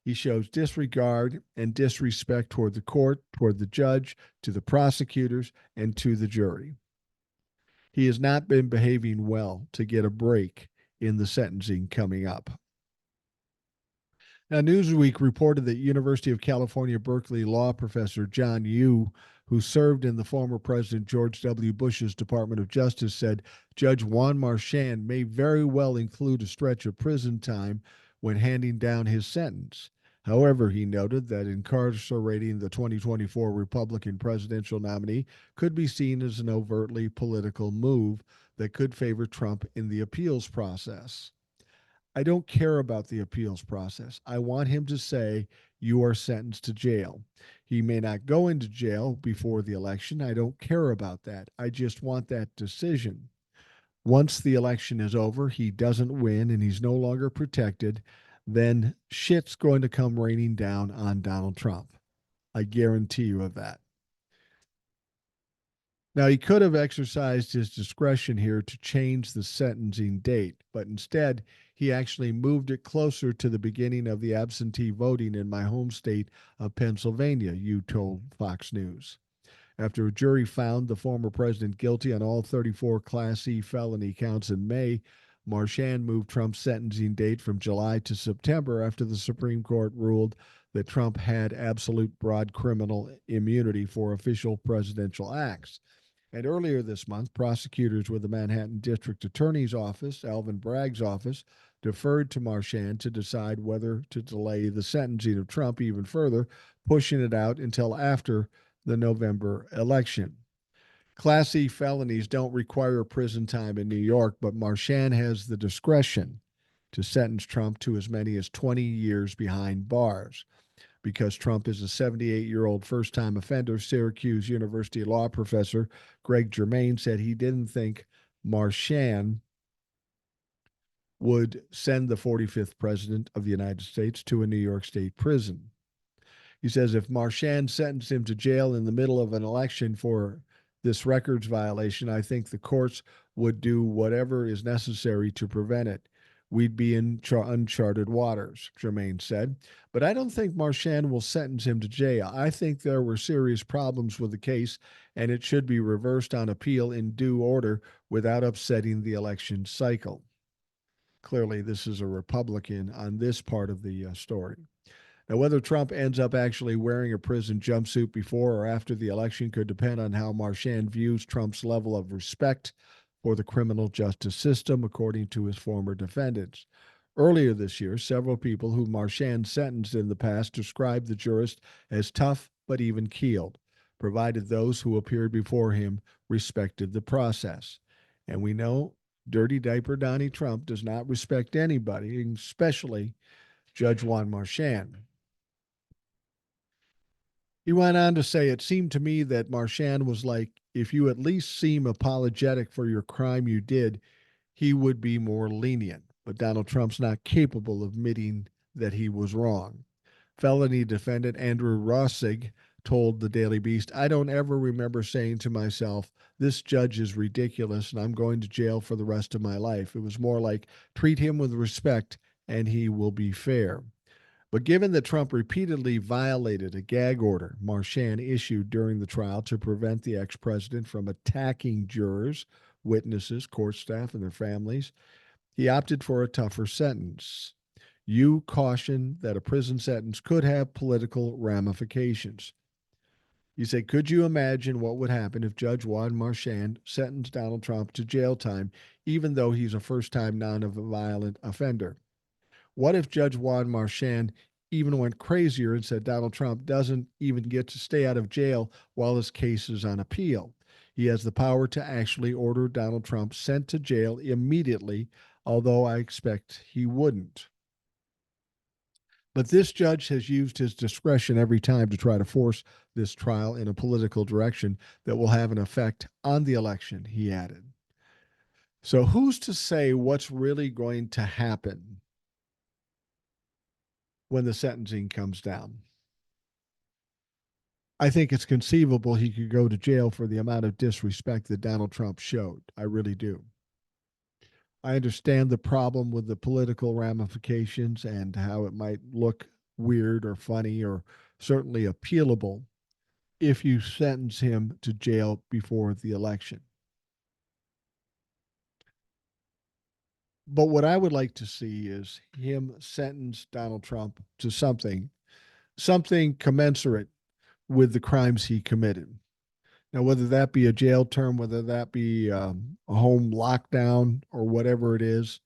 He shows disregard and disrespect toward the court, toward the judge, to the prosecutors, and to the jury. He has not been behaving well to get a break in the sentencing coming up. Now, Newsweek reported that University of California, Berkeley law professor John Yoo, who served in the former President George W. Bush's Department of Justice, said Judge Juan Marchand may very well include a stretch of prison time when handing down his sentence. However, he noted that incarcerating the 2024 Republican presidential nominee could be seen as an overtly political move that could favor Trump in the appeals process. I don't care about the appeals process. I want him to say, you are sentenced to jail. He may not go into jail before the election. I don't care about that. I just want that decision. Once the election is over, he doesn't win and he's no longer protected, then shit's going to come raining down on Donald Trump. I guarantee you of that. Now, he could have exercised his discretion here to change the sentencing date, but instead, he actually moved it closer to the beginning of the absentee voting in my home state of Pennsylvania, Yoo told Fox News. After a jury found the former president guilty on all 34 Class C felony counts in May, Marchand moved Trump's sentencing date from July to September after the Supreme Court ruled that Trump had absolute broad criminal immunity for official presidential acts. And earlier this month, prosecutors with the Manhattan District Attorney's Office, Alvin Bragg's office, deferred to Marchand to decide whether to delay the sentencing of Trump even further, pushing it out until after the November election. Class C felonies don't require prison time in New York, but Marchand has the discretion to sentence Trump to as many as 20 years behind bars. Because Trump is a 78-year-old first-time offender, Syracuse University law professor Greg Germain said he didn't think Marchand would send the 45th president of the United States to a New York State prison. He says if Marchand sentenced him to jail in the middle of an election for this records violation, I think the courts would do whatever is necessary to prevent it. We'd be in uncharted waters, Germain said. But I don't think Marchand will sentence him to jail. I think there were serious problems with the case, and it should be reversed on appeal in due order without upsetting the election cycle. Clearly, this is a Republican on this part of the story. Now, whether Trump ends up actually wearing a prison jumpsuit before or after the election could depend on how Marchand views Trump's level of respect for the criminal justice system, according to his former defendants. Earlier this year, several people who Marchand sentenced in the past described the jurist as tough but even keeled, provided those who appeared before him respected the process. And we know Dirty Diaper Donnie Trump does not respect anybody, especially Judge Juan Marchand. He went on to say, it seemed to me that Marchand was like, if you at least seem apologetic for your crime you did, he would be more lenient. But Donald Trump's not capable of admitting that he was wrong. Felony defendant Andrew Rossig told the Daily Beast, I don't ever remember saying to myself, this judge is ridiculous and I'm going to jail for the rest of my life. It was more like, treat him with respect and he will be fair. But given that Trump repeatedly violated a gag order Marchand issued during the trial to prevent the ex president from attacking jurors, witnesses, court staff, and their families, he opted for a tougher sentence. You cautioned that a prison sentence could have political ramifications. You say, could you imagine what would happen if Judge Juan Marchand sentenced Donald Trump to jail time, even though he's a first time non-violent offender? What if Judge Juan Marchand even went crazier and said Donald Trump doesn't even get to stay out of jail while his case is on appeal? He has the power to actually order Donald Trump sent to jail immediately, although I expect he wouldn't. But this judge has used his discretion every time to try to force this trial in a political direction that will have an effect on the election, he added. So, who's to say what's really going to happen when the sentencing comes down? I think it's conceivable he could go to jail for the amount of disrespect that Donald Trump showed. I really do. I understand the problem with the political ramifications and how it might look weird or funny or certainly appealable if you sentence him to jail before the election. But what I would like to see is him sentence Donald Trump to something commensurate with the crimes he committed. Now, whether that be a jail term, whether that be a home lockdown or whatever it is,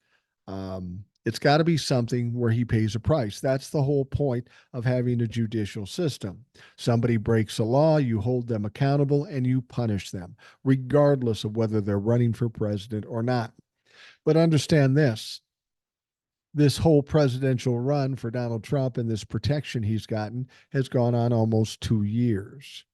it's got to be something where he pays a price. That's the whole point of having a judicial system. Somebody breaks a law, you hold them accountable, and you punish them, regardless of whether they're running for president or not. But understand this whole presidential run for Donald Trump and this protection he's gotten has gone on almost 2 years.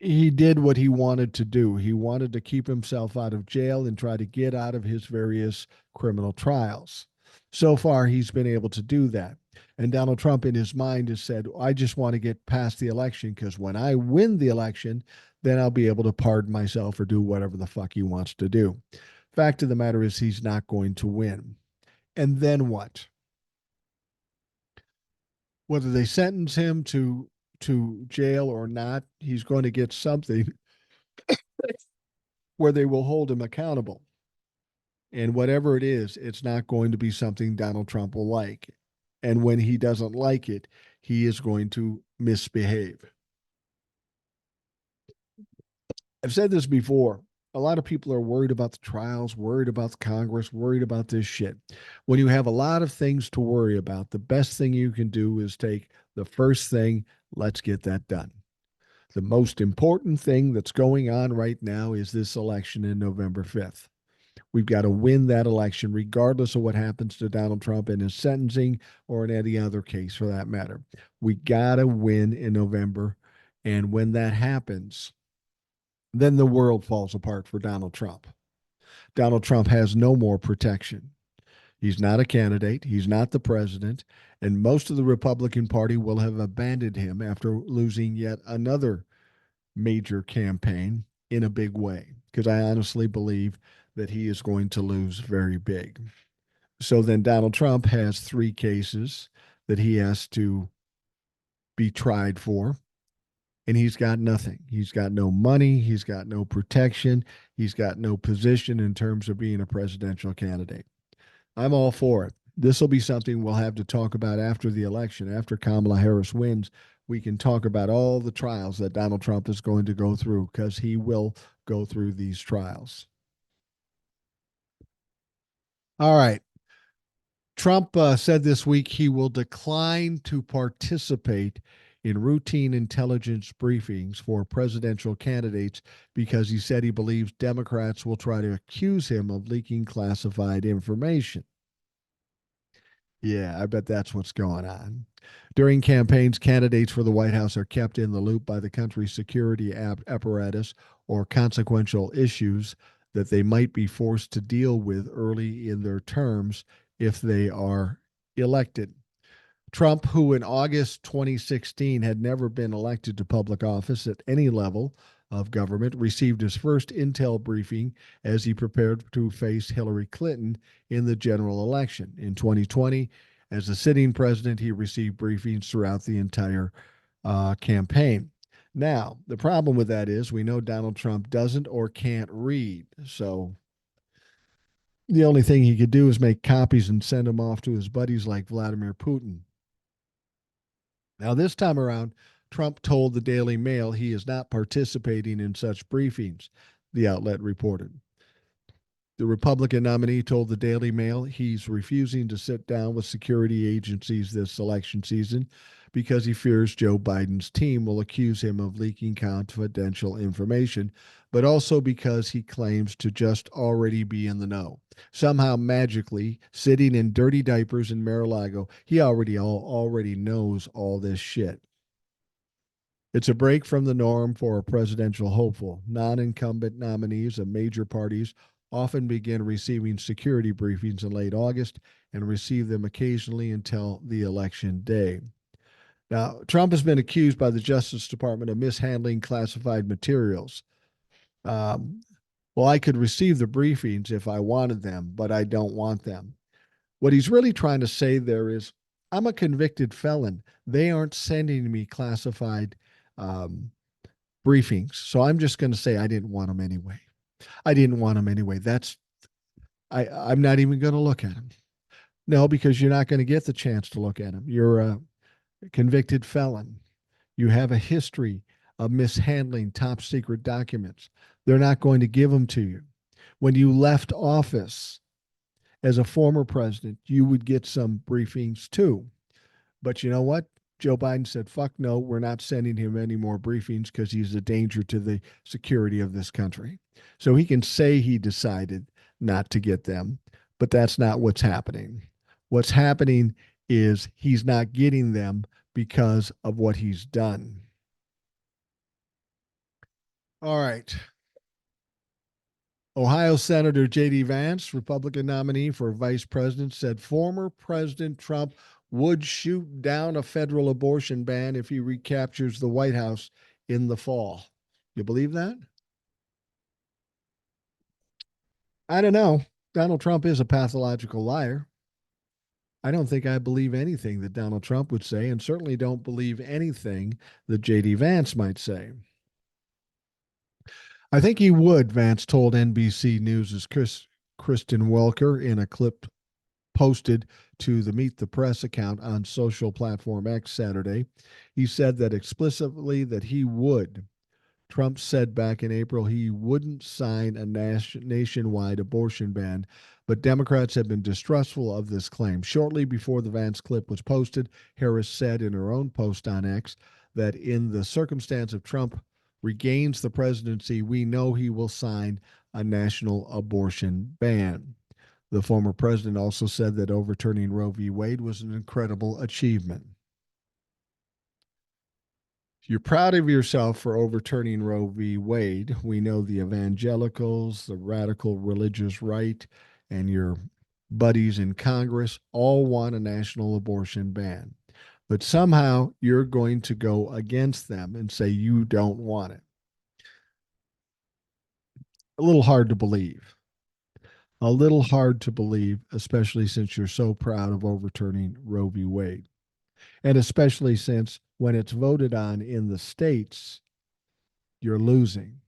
He did what he wanted to do. He wanted to keep himself out of jail and try to get out of his various criminal trials. So far, he's been able to do that. And Donald Trump, in his mind, has said, I just want to get past the election because when I win the election, then I'll be able to pardon myself or do whatever the fuck he wants to do. Fact of the matter is, he's not going to win. And then what? Whether they sentence him to jail or not, he's going to get something where they will hold him accountable. And whatever it is, it's not going to be something Donald Trump will like. And when he doesn't like it, he is going to misbehave. I've said this before. A lot of people are worried about the trials, worried about Congress, worried about this shit. When you have a lot of things to worry about, the best thing you can do is take the first thing, let's get that done. The most important thing that's going on right now is this election in November 5th. We've got to win that election, regardless of what happens to Donald Trump in his sentencing or in any other case for that matter. We got to win in November. And when that happens, then the world falls apart for Donald Trump. Donald Trump has no more protection. He's not a candidate. He's not the president. And most of the Republican Party will have abandoned him after losing yet another major campaign in a big way, because I honestly believe that he is going to lose very big. So then Donald Trump has 3 cases that he has to be tried for, and he's got nothing. He's got no money. He's got no protection. He's got no position in terms of being a presidential candidate. I'm all for it. This will be something we'll have to talk about after the election. After Kamala Harris wins, we can talk about all the trials that Donald Trump is going to go through, because he will go through these trials. All right. Trump said this week he will decline to participate in routine intelligence briefings for presidential candidates because he said he believes Democrats will try to accuse him of leaking classified information. Yeah, I bet that's what's going on. During campaigns, candidates for the White House are kept in the loop by the country's security apparatus or consequential issues that they might be forced to deal with early in their terms if they are elected. Trump, who in August 2016 had never been elected to public office at any level of government, received his first intel briefing as he prepared to face Hillary Clinton in the general election. In 2020, as the sitting president, he received briefings throughout the entire campaign. Now, the problem with that is we know Donald Trump doesn't or can't read. So the only thing he could do is make copies and send them off to his buddies like Vladimir Putin. Now, this time around, Trump told the Daily Mail he is not participating in such briefings, the outlet reported. The Republican nominee told the Daily Mail he's refusing to sit down with security agencies this election season because he fears Joe Biden's team will accuse him of leaking confidential information, but also because he claims to just already be in the know. Somehow, magically, sitting in dirty diapers in Mar-a-Lago, he already knows all this shit. It's a break from the norm for a presidential hopeful. Non incumbent nominees of major parties often begin receiving security briefings in late August and receive them occasionally until the election day. Now, Trump has been accused by the Justice Department of mishandling classified materials. Um, well, I could receive the briefings if I wanted them, but I don't want them. What he's really trying to say there is, I'm a convicted felon. They aren't sending me classified um, briefings. So I'm just going to say I didn't want them anyway. I didn't want them anyway. I'm not even going to look at them. No, because you're not going to get the chance to look at them. You're a convicted felon. You have a history of mishandling top secret documents. They're not going to give them to you. When you left office as a former president, you would get some briefings too. But you know what? Joe Biden said, fuck no, we're not sending him any more briefings because he's a danger to the security of this country. So he can say he decided not to get them, but that's not what's happening. What's happening is he's not getting them because of what he's done. All right. Ohio Senator J.D. Vance, Republican nominee for vice president, said former President Trump would shoot down a federal abortion ban if he recaptures the White House in the fall. You believe that? I don't know. Donald Trump is a pathological liar. I don't think I believe anything that Donald Trump would say, and certainly don't believe anything that J.D. Vance might say. I think he would, Vance told NBC News' Kristen Welker in a clip posted to the Meet the Press account on social platform X Saturday. He said that explicitly that he would. Trump said back in April he wouldn't sign a nationwide abortion ban, but Democrats have been distrustful of this claim. Shortly before the Vance clip was posted, Harris said in her own post on X that in the circumstance of Trump regains the presidency, we know he will sign a national abortion ban. The former president also said that overturning Roe v. Wade was an incredible achievement. You're proud of yourself for overturning Roe v. Wade. We know the evangelicals, the radical religious right, and your buddies in Congress all want a national abortion ban. But somehow you're going to go against them and say you don't want it. A little hard to believe. A little hard to believe, especially since you're so proud of overturning Roe v. Wade. And especially since when it's voted on in the states, you're losing.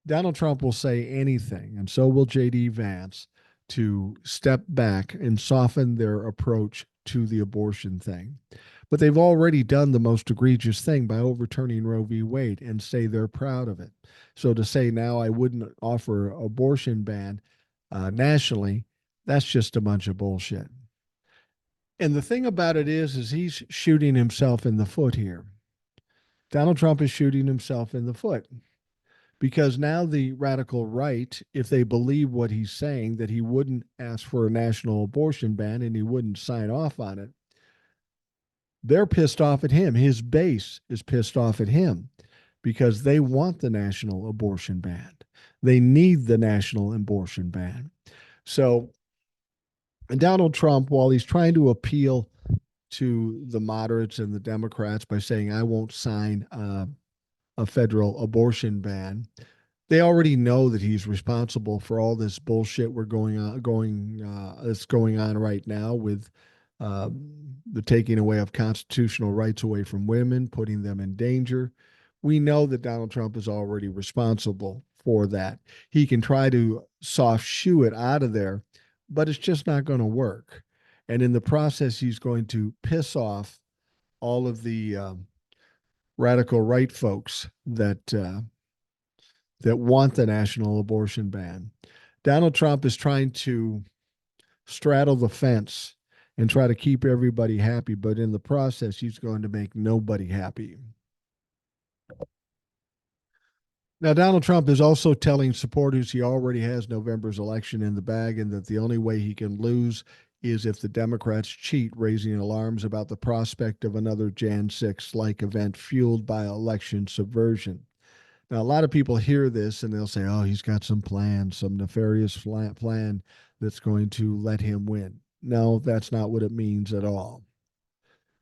Donald Trump will say anything, and so will J.D. Vance, to step back and soften their approach to the abortion thing. But they've already done the most egregious thing by overturning Roe v. Wade and say they're proud of it. So to say now I wouldn't offer an abortion ban nationally, that's just a bunch of bullshit. And the thing about it is he's shooting himself in the foot here. Donald Trump is shooting himself in the foot because now the radical right, if they believe what he's saying, that he wouldn't ask for a national abortion ban and he wouldn't sign off on it, they're pissed off at him. His base is pissed off at him because they want the national abortion ban. They need the national abortion ban. So Donald Trump, while he's trying to appeal to the moderates and the Democrats by saying, I won't sign a federal abortion ban, they already know that he's responsible for all this bullshit that's going on right now with uh, the taking away of constitutional rights away from women, putting them in danger. We know that Donald Trump is already responsible for that. He can try to soft shoe it out of there, but it's just not going to work. And in the process, he's going to piss off all of the radical right folks that want the national abortion ban. Donald Trump is trying to straddle the fence and try to keep everybody happy. But in the process, he's going to make nobody happy. Now, Donald Trump is also telling supporters he already has November's election in the bag and that the only way he can lose is if the Democrats cheat, raising alarms about the prospect of another Jan 6 like event fueled by election subversion. Now, a lot of people hear this and they'll say, oh, he's got some plan, some nefarious plan that's going to let him win. No, that's not what it means at all.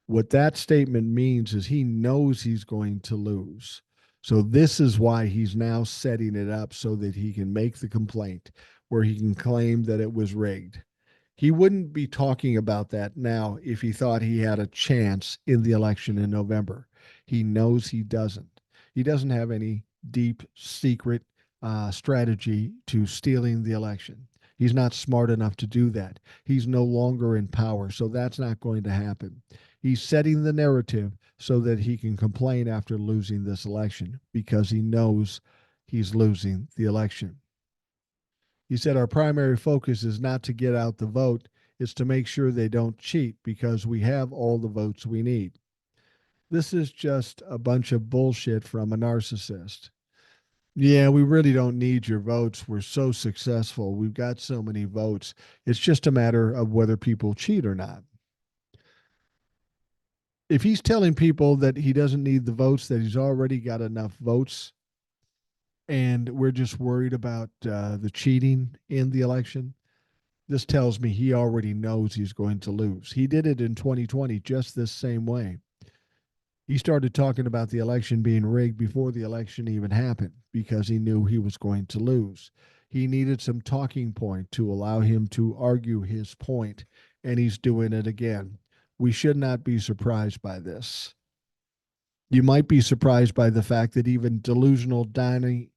What that statement means is he knows he's going to lose. So this is why he's now setting it up so that he can make the complaint where he can claim that it was rigged. He wouldn't be talking about that now if he thought he had a chance in the election in November. He knows he doesn't. He doesn't have any deep secret strategy to stealing the election. He's not smart enough to do that. He's no longer in power, so that's not going to happen. He's setting the narrative so that he can complain after losing this election because he knows he's losing the election. He said, our primary focus is not to get out the vote, it's to make sure they don't cheat because we have all the votes we need. This is just a bunch of bullshit from a narcissist. Yeah, we really don't need your votes. We're so successful. We've got so many votes. It's just a matter of whether people cheat or not. If he's telling people that he doesn't need the votes, that he's already got enough votes, and we're just worried about the cheating in the election, this tells me he already knows he's going to lose. He did it in 2020 just this same way. He started talking about the election being rigged before the election even happened because he knew he was going to lose. He needed some talking point to allow him to argue his point, and he's doing it again. We should not be surprised by this. You might be surprised by the fact that even delusional dirty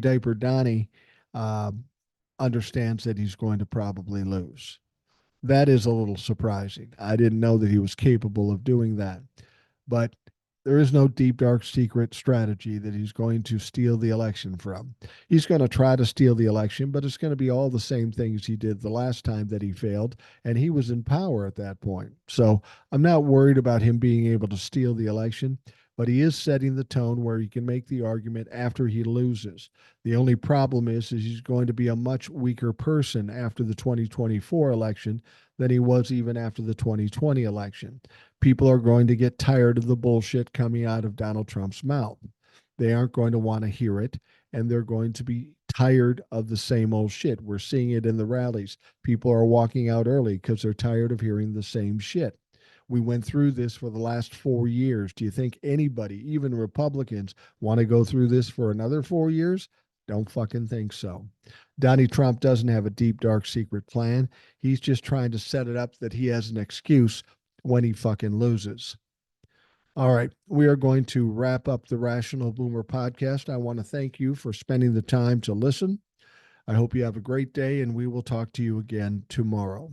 diaper Donnie uh, understands that he's going to probably lose. That is a little surprising. I didn't know that he was capable of doing that. But there is no deep, dark, secret strategy that he's going to steal the election from. He's going to try to steal the election, but it's going to be all the same things he did the last time that he failed, and he was in power at that point. So I'm not worried about him being able to steal the election, but he is setting the tone where he can make the argument after he loses. The only problem is he's going to be a much weaker person after the 2024 election than he was even after the 2020 election. People are going to get tired of the bullshit coming out of Donald Trump's mouth. They aren't going to want to hear it, and they're going to be tired of the same old shit. We're seeing it in the rallies. People are walking out early because they're tired of hearing the same shit. We went through this for the last 4 years. Do you think anybody, even Republicans, want to go through this for another 4 years? Don't fucking think so. Donnie Trump doesn't have a deep, dark, secret plan. He's just trying to set it up that he has an excuse when he fucking loses. All right, we are going to wrap up the Rational Boomer podcast. I want to thank you for spending the time to listen. I hope you have a great day, and we will talk to you again tomorrow.